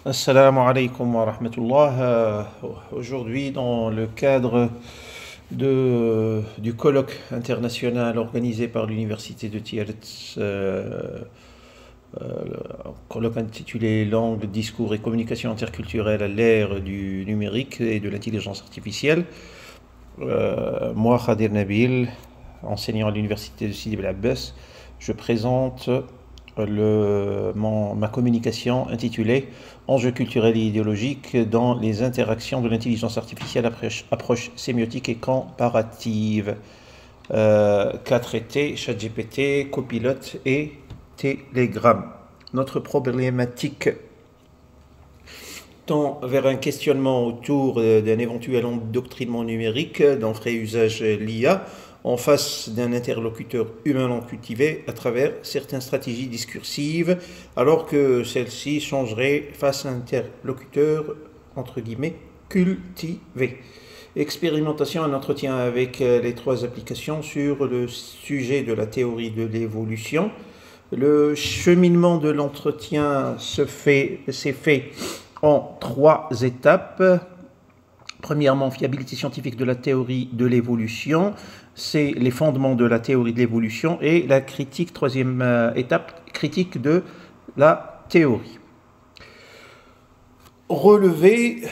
Assalamu alaikum wa rahmatullah. Aujourd'hui, dans le cadre du colloque international organisé par l'Université de Tielt, un colloque intitulé Langue, discours et communication interculturelle à l'ère du numérique et de l'intelligence artificielle, moi, Khadir Nabil, enseignant à l'Université de Sidi Bel Abbès, je présente ma communication intitulée Enjeux culturels et idéologiques dans les interactions de l'intelligence artificielle, approche sémiotique et comparative. Cas traités, ChatGPT, Copilote et Telegram. Notre problématique tend vers un questionnement autour d'un éventuel endoctrinement numérique dont ferait usage l'IA en face d'un interlocuteur humain non cultivé à travers certaines stratégies discursives, alors que celle-ci changerait face à un interlocuteur entre guillemets cultivé. Expérimentation et entretien avec les trois applications sur le sujet de la théorie de l'évolution. Le cheminement de l'entretien s'est fait en trois étapes. Premièrement, fiabilité scientifique de la théorie de l'évolution, c'est les fondements de la théorie de l'évolution, et la critique, troisième étape, critique de la théorie. Relevé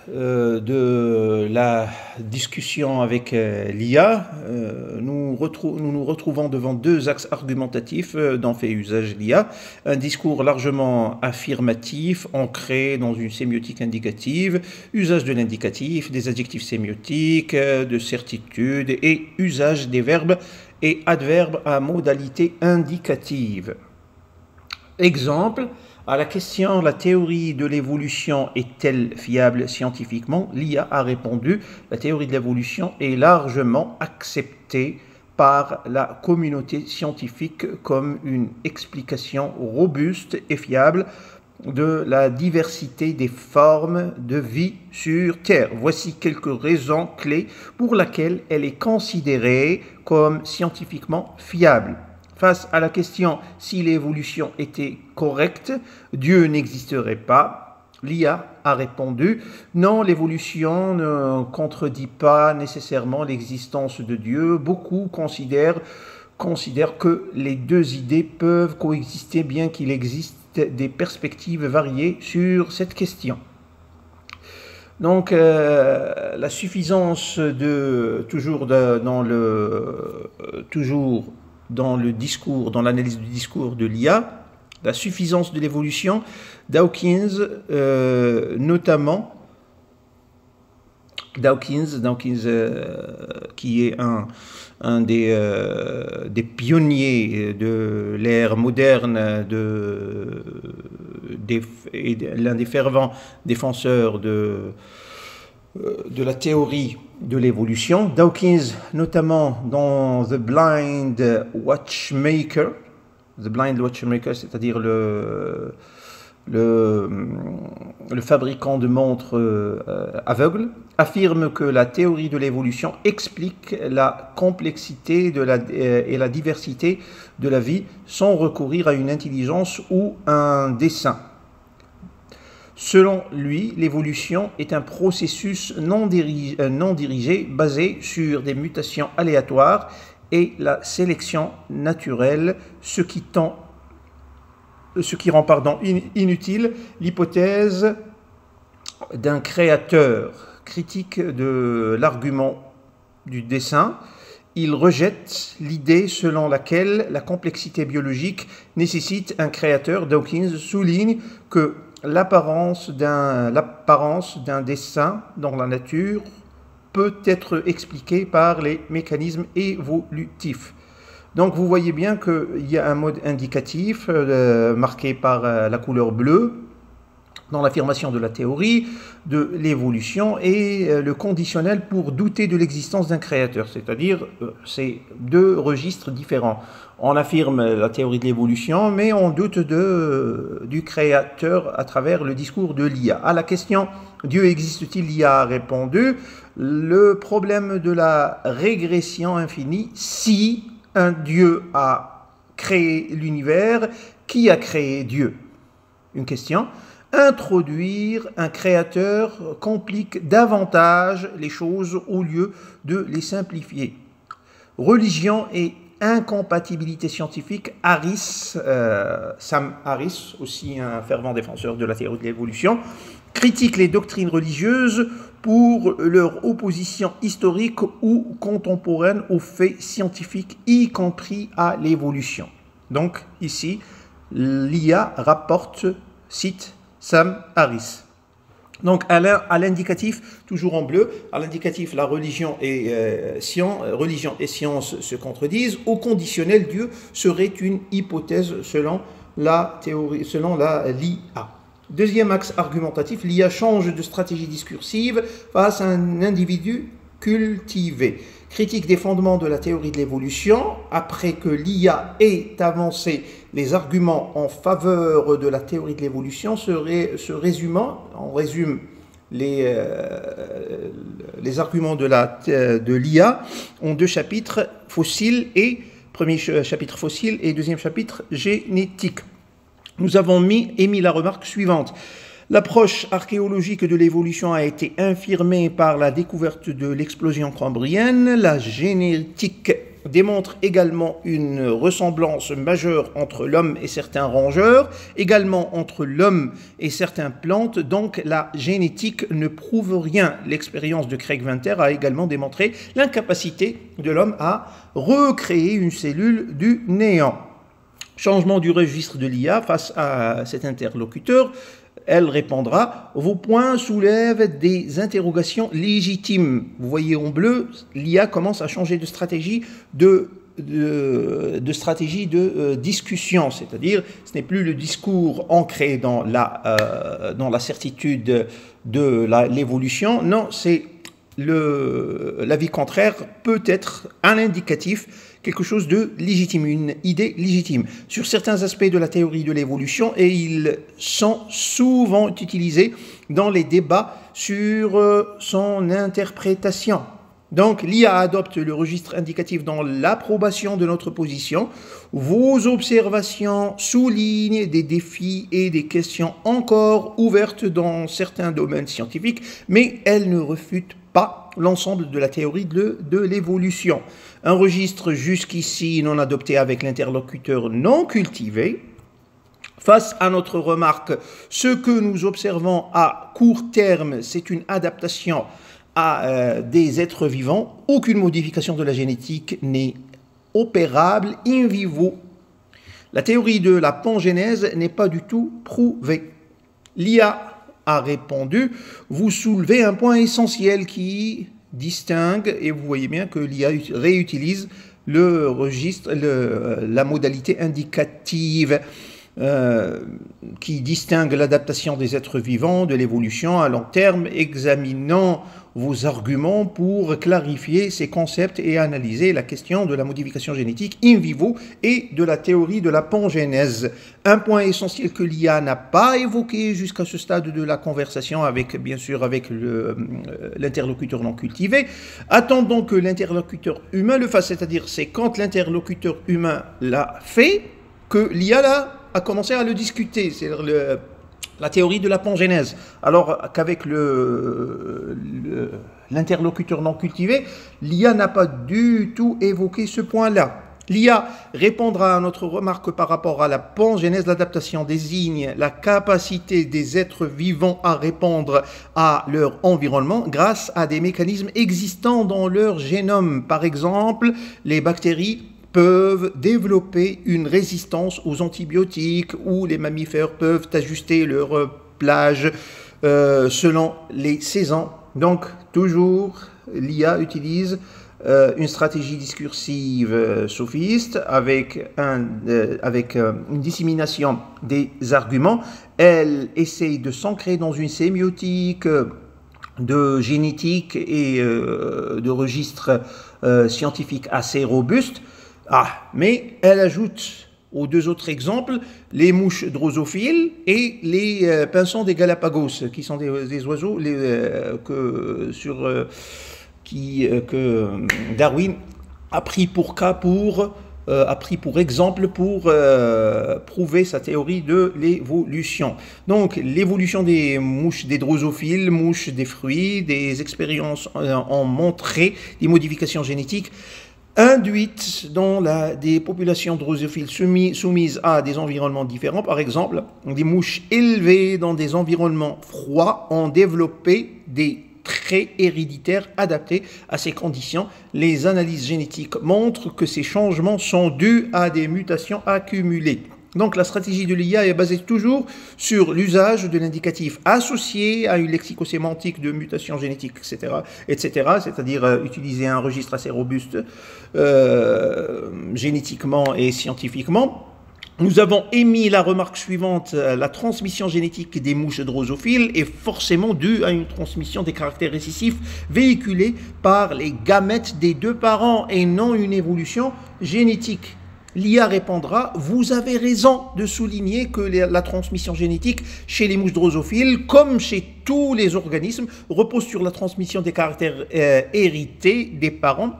de la discussion avec l'IA, nous nous retrouvons devant deux axes argumentatifs dont fait usage l'IA. Un discours largement affirmatif, ancré dans une sémiotique indicative, usage de l'indicatif, des adjectifs sémiotiques, de certitude et usage des verbes et adverbes à modalité indicative. Exemple, à la question « La théorie de l'évolution est-elle fiable scientifiquement ?» l'IA a répondu « La théorie de l'évolution est largement acceptée par la communauté scientifique comme une explication robuste et fiable de la diversité des formes de vie sur Terre. Voici quelques raisons clés pour lesquelles elle est considérée comme scientifiquement fiable. » Face à la question si l'évolution était correcte, Dieu n'existerait pas, l'IA a répondu non, l'évolution ne contredit pas nécessairement l'existence de Dieu. Beaucoup considèrent que les deux idées peuvent coexister bien qu'il existe des perspectives variées sur cette question. Donc, la suffisance toujours dans le discours, dans l'analyse du discours de l'IA, la suffisance de l'évolution, Dawkins notamment, qui est un des pionniers de l'ère moderne, l'un des fervents défenseurs de la théorie de l'évolution. Dawkins, notamment dans The Blind Watchmaker, c'est-à-dire le fabricant de montres aveugles, affirme que la théorie de l'évolution explique la complexité et la diversité de la vie sans recourir à une intelligence ou un dessein. Selon lui, l'évolution est un processus non dirigé basé sur des mutations aléatoires et la sélection naturelle, ce qui rend inutile l'hypothèse d'un créateur. Critique de l'argument du dessein, il rejette l'idée selon laquelle la complexité biologique nécessite un créateur. Dawkins souligne que l'apparence d'un dessein dans la nature peut être expliquée par les mécanismes évolutifs. Donc vous voyez bien qu'il y a un mode indicatif marqué par la couleur bleue dans l'affirmation de la théorie de l'évolution et le conditionnel pour douter de l'existence d'un créateur, c'est-à-dire c'est deux registres différents. On affirme la théorie de l'évolution, mais on doute du créateur à travers le discours de l'IA. À la question « Dieu existe-t-il ?» l'IA a répondu « Le problème de la régression infinie, si un Dieu a créé l'univers, qui a créé Dieu ?» une question. Introduire un créateur complique davantage les choses au lieu de les simplifier. Religion et incompatibilité scientifique, Sam Harris, aussi un fervent défenseur de la théorie de l'évolution, critique les doctrines religieuses pour leur opposition historique ou contemporaine aux faits scientifiques, y compris à l'évolution. Donc ici, l'IA cite Sam Harris. Donc à l'indicatif, toujours en bleu, à l'indicatif, la religion et science se contredisent. Au conditionnel, Dieu serait une hypothèse selon la l'IA. Deuxième axe argumentatif, l'IA change de stratégie discursive face à un individu cultivé. Critique des fondements de la théorie de l'évolution. Après que l'IA ait avancé les arguments en faveur de la théorie de l'évolution, on résume les arguments de l'IA en deux chapitres, fossiles premier chapitre fossile et deuxième chapitre génétique. Nous avons émis la remarque suivante. L'approche archéologique de l'évolution a été infirmée par la découverte de l'explosion cambrienne. La génétique démontre également une ressemblance majeure entre l'homme et certains rongeurs, également entre l'homme et certaines plantes, donc la génétique ne prouve rien. L'expérience de Craig Venter a également démontré l'incapacité de l'homme à recréer une cellule du néant. Changement du registre de l'IA face à cet interlocuteur. Elle répondra, vos points soulèvent des interrogations légitimes. Vous voyez en bleu, l'IA commence à changer de stratégie de discussion, c'est-à-dire ce n'est plus le discours ancré dans la certitude de l'évolution, non, c'est l'avis contraire peut être un indicatif, quelque chose de légitime, une idée légitime, sur certains aspects de la théorie de l'évolution, et ils sont souvent utilisés dans les débats sur son interprétation. Donc, l'IA adopte le registre indicatif dans l'approbation de notre position. Vos observations soulignent des défis et des questions encore ouvertes dans certains domaines scientifiques, mais elles ne refutent pas l'ensemble de la théorie de l'évolution. Un registre jusqu'ici non adopté avec l'interlocuteur non cultivé. Face à notre remarque, ce que nous observons à court terme, c'est une adaptation à des êtres vivants. Aucune modification de la génétique n'est opérable in vivo. La théorie de la pangénèse n'est pas du tout prouvée. L'IA a répondu, vous soulevez un point essentiel qui distingue, et vous voyez bien que l'IA réutilise le registre, la modalité indicative qui distingue l'adaptation des êtres vivants de l'évolution à long terme. Examinons vos arguments pour clarifier ces concepts et analyser la question de la modification génétique in vivo et de la théorie de la pangénèse. Un point essentiel que l'IA n'a pas évoqué jusqu'à ce stade de la conversation bien sûr avec l'interlocuteur non cultivé. Attendons que l'interlocuteur humain le fasse, c'est-à-dire c'est quand l'interlocuteur humain l'a fait que l'IA a commencé à le discuter, c'est-à-dire la théorie de la pangénèse, alors qu'avec l'interlocuteur non cultivé, l'IA n'a pas du tout évoqué ce point-là. L'IA répondra à notre remarque par rapport à la pangénèse. L'adaptation désigne la capacité des êtres vivants à répondre à leur environnement grâce à des mécanismes existants dans leur génome. Par exemple, les bactéries peuvent développer une résistance aux antibiotiques ou les mammifères peuvent ajuster leur plage selon les saisons. Donc, toujours, l'IA utilise une stratégie discursive sophiste avec une dissémination des arguments. Elle essaye de s'ancrer dans une sémiotique de génétique et de registres scientifiques assez robustes. Mais elle ajoute aux deux autres exemples les mouches drosophiles et les pinsons des Galapagos, qui sont des oiseaux que Darwin a pris pour cas pour a pris pour exemple pour prouver sa théorie de l'évolution. Donc l'évolution des mouches, des drosophiles, mouches des fruits, des expériences ont montré des modifications génétiques induites dans des populations drosophiles soumises à des environnements différents. Par exemple, des mouches élevées dans des environnements froids ont développé des traits héréditaires adaptés à ces conditions. Les analyses génétiques montrent que ces changements sont dus à des mutations accumulées. Donc la stratégie de l'IA est basée toujours sur l'usage de l'indicatif associé à une lexicosémantique de mutation génétique, etc., c'est-à-dire utiliser un registre assez robuste génétiquement et scientifiquement. Nous avons émis la remarque suivante: la transmission génétique des mouches drosophiles est forcément due à une transmission des caractères récessifs véhiculés par les gamètes des deux parents et non une évolution génétique. L'IA répondra: vous avez raison de souligner que la transmission génétique chez les mouches drosophiles, comme chez tous les organismes, repose sur la transmission des caractères hérités des parents,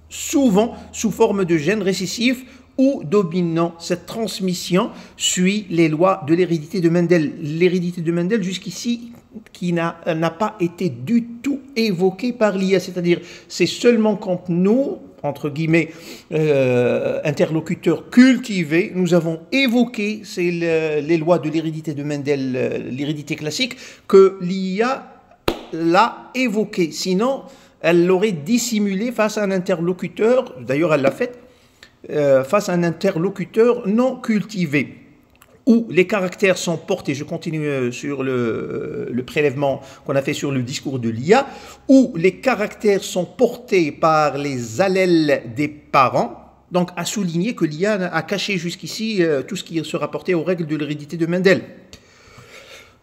souvent sous forme de gènes récessifs ou dominants. Cette transmission suit les lois de l'hérédité de Mendel. L'hérédité de Mendel, jusqu'ici, qui n'a pas été du tout évoquée par l'IA, c'est-à-dire c'est seulement quand nous, entre guillemets, interlocuteurs cultivés, nous avons évoqué les lois de l'hérédité de Mendel, l'hérédité classique, que l'IA l'a évoqué. Sinon, elle l'aurait dissimulé face à un interlocuteur, d'ailleurs elle l'a fait, face à un interlocuteur non cultivé, où les caractères sont portés, je continue sur le prélèvement qu'on a fait sur le discours de l'IA, où les caractères sont portés par les allèles des parents. Donc à souligner que l'IA a caché jusqu'ici tout ce qui se rapportait aux règles de l'hérédité de Mendel.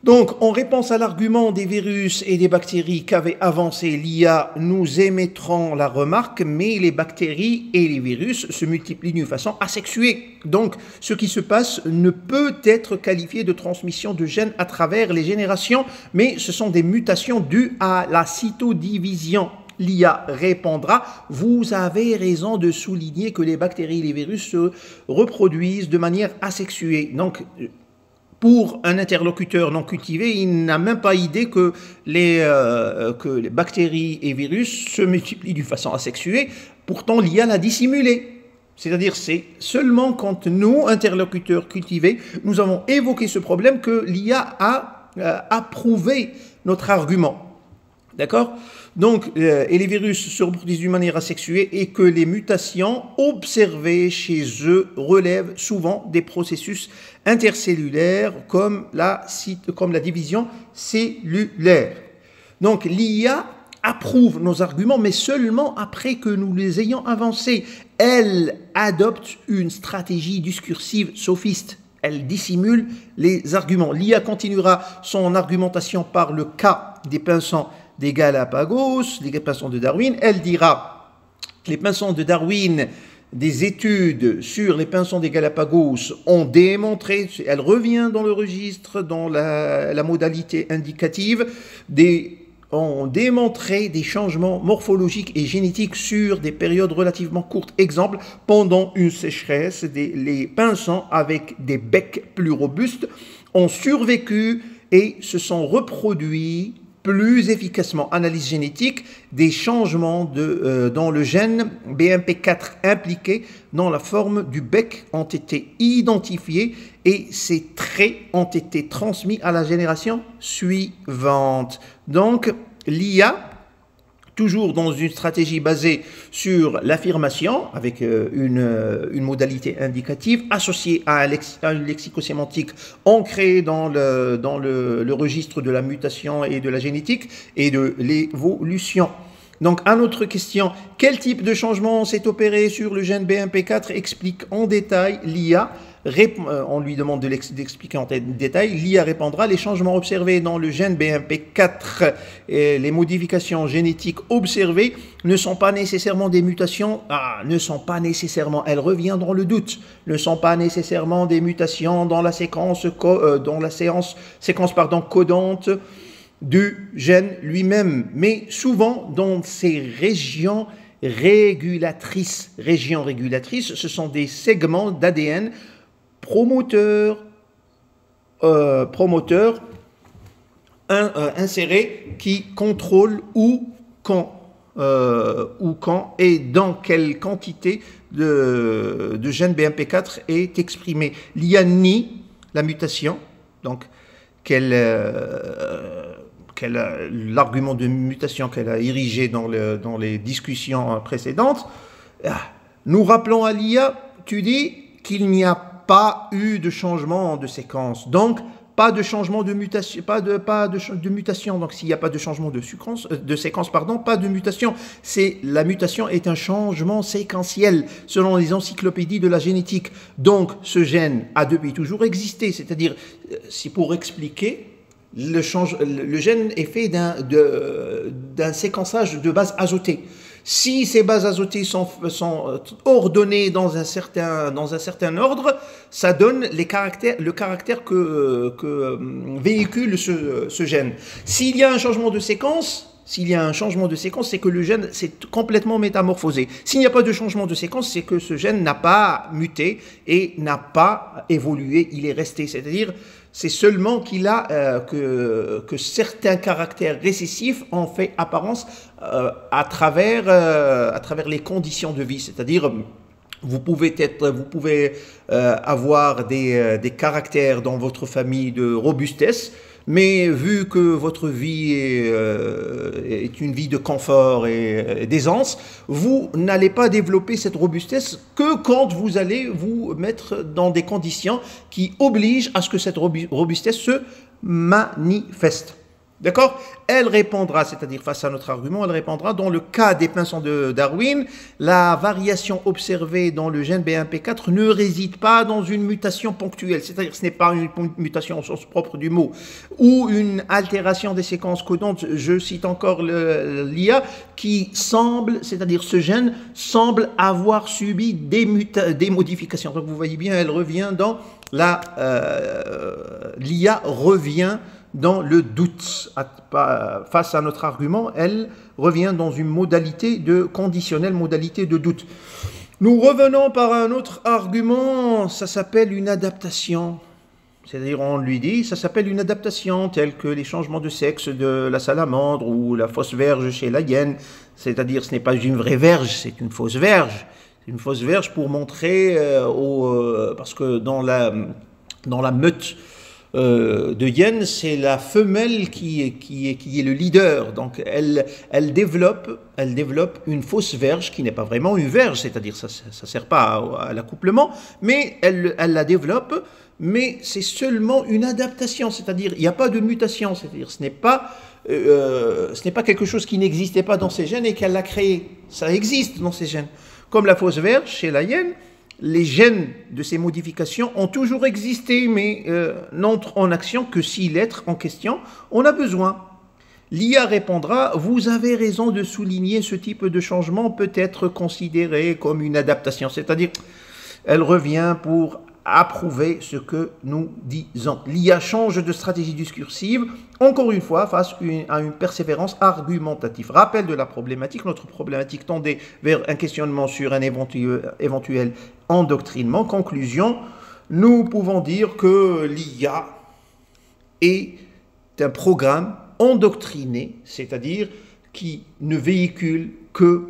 Donc, en réponse à l'argument des virus et des bactéries qu'avait avancé l'IA, nous émettrons la remarque, mais les bactéries et les virus se multiplient d'une façon asexuée. Donc, ce qui se passe ne peut être qualifié de transmission de gènes à travers les générations, mais ce sont des mutations dues à la cytodivision. L'IA répondra: vous avez raison de souligner que les bactéries et les virus se reproduisent de manière asexuée. Donc, pour un interlocuteur non cultivé, il n'a même pas idée que les bactéries et virus se multiplient d'une façon asexuée. Pourtant, l'IA l'a dissimulé. C'est-à-dire, c'est seulement quand nous, interlocuteurs cultivés, nous avons évoqué ce problème que l'IA a approuvé notre argument. D'accord? Donc, et les virus se reproduisent d'une manière asexuée et que les mutations observées chez eux relèvent souvent des processus intercellulaires comme la division cellulaire. Donc, l'IA approuve nos arguments, mais seulement après que nous les ayons avancés. Elle adopte une stratégie discursive sophiste. Elle dissimule les arguments. L'IA continuera son argumentation par le cas des pinsons des Galapagos, les pinsons de Darwin. Elle dira: les pinsons de Darwin, des études sur les pinsons des Galapagos ont démontré, elle revient dans le registre, dans la modalité indicative, ont démontré des changements morphologiques et génétiques sur des périodes relativement courtes. Exemple, pendant une sécheresse, les pinsons avec des becs plus robustes ont survécu et se sont reproduits plus efficacement. Analyse génétique, des changements dans le gène BMP4 impliqué dans la forme du bec ont été identifiés et ces traits ont été transmis à la génération suivante. Donc, l'IA, toujours dans une stratégie basée sur l'affirmation, avec une modalité indicative, associée à une lexicosémantique ancrée dans le registre de la mutation et de la génétique et de l'évolution. Donc, à notre question: quel type de changement s'est opéré sur le gène BMP4? Explique en détail l'IA. On lui demande d'expliquer en détail. L'IA répondra: les changements observés dans le gène BMP4 et les modifications génétiques observées ne sont pas nécessairement des mutations. Ne sont pas nécessairement, elle revient dans le doute, ne sont pas nécessairement des mutations dans la séquence codante du gène lui-même, mais souvent dans ces régions régulatrices. Régions régulatrices, ce sont des segments d'ADN promoteurs insérés qui contrôlent où, quand et dans quelle quantité de gène BMP4 est exprimé. Il n'y a ni la mutation, donc l'argument de mutation qu'elle a érigé dans les discussions précédentes. Nous rappelons à l'IA, tu dis qu'il n'y a pas eu de changement de séquence, donc pas de changement de mutation, pas de mutation. Donc s'il n'y a pas de changement de séquence, pas de mutation. La mutation est un changement séquentiel selon les encyclopédies de la génétique. Donc ce gène a depuis toujours existé, c'est-à-dire, c'est pour expliquer, le gène est fait d'un séquençage de bases azotées. Si ces bases azotées sont ordonnées dans un certain ordre, ça donne le caractère que véhicule ce gène. S'il y a un changement de séquence, c'est que le gène s'est complètement métamorphosé. S'il n'y a pas de changement de séquence, c'est que ce gène n'a pas muté et n'a pas évolué, il est resté. C'est-à-dire, c'est seulement que certains caractères récessifs ont fait apparence à travers les conditions de vie. C'est-à-dire, vous pouvez avoir des caractères dans votre famille de robustesse, mais vu que votre vie est une vie de confort et d'aisance, vous n'allez pas développer cette robustesse que quand vous allez vous mettre dans des conditions qui obligent à ce que cette robustesse se manifeste. D'accord? Elle répondra, c'est-à-dire face à notre argument, elle répondra dans le cas des pinsons de Darwin, la variation observée dans le gène BMP4 ne réside pas dans une mutation ponctuelle, c'est-à-dire ce n'est pas une mutation au sens propre du mot, ou une altération des séquences codantes, je cite encore l'IA, qui semble, c'est-à-dire ce gène semble avoir subi des modifications. Donc vous voyez bien, elle revient dans l'IA revient dans le doute. Face à notre argument, elle revient dans une modalité de conditionnel, modalité de doute. Nous revenons par un autre argument, ça s'appelle une adaptation. C'est-à-dire, on lui dit, ça s'appelle une adaptation, telle que les changements de sexe de la salamandre ou la fausse verge chez la hyène. C'est-à-dire, ce n'est pas une vraie verge, c'est une fausse verge. C'est une fausse verge pour montrer, parce que dans la meute de hyènes, c'est la femelle qui est le leader. Donc elle développe une fausse verge qui n'est pas vraiment une verge, c'est-à-dire ça sert pas à l'accouplement, mais elle la développe, mais c'est seulement une adaptation, c'est-à-dire il n'y a pas de mutation, c'est-à-dire ce n'est pas quelque chose qui n'existait pas dans ces gènes et qu'elle l'a créé. Ça existe dans ces gènes. Comme la fausse verge chez la hyène, les gènes de ces modifications ont toujours existé, mais n'entrent en action que si l'être en question en a besoin. L'IA répondra, vous avez raison de souligner ce type de changement peut être considéré comme une adaptation. C'est-à-dire, elle revient pour approuver ce que nous disons. L'IA change de stratégie discursive, encore une fois, face à une persévérance argumentative. Rappel de la problématique, notre problématique tendait vers un questionnement sur un éventuel endoctrinement. Conclusion, nous pouvons dire que l'IA est un programme endoctriné, c'est-à-dire qui ne véhicule que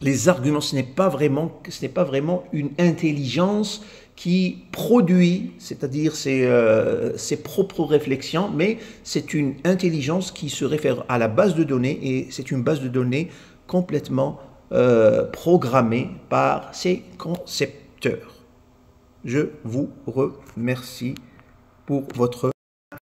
les arguments. Ce n'est pas vraiment une intelligence qui produit, c'est-à-dire ses propres réflexions, mais c'est une intelligence qui se réfère à la base de données, et c'est une base de données complètement programmée par ses concepteurs. Je vous remercie pour votre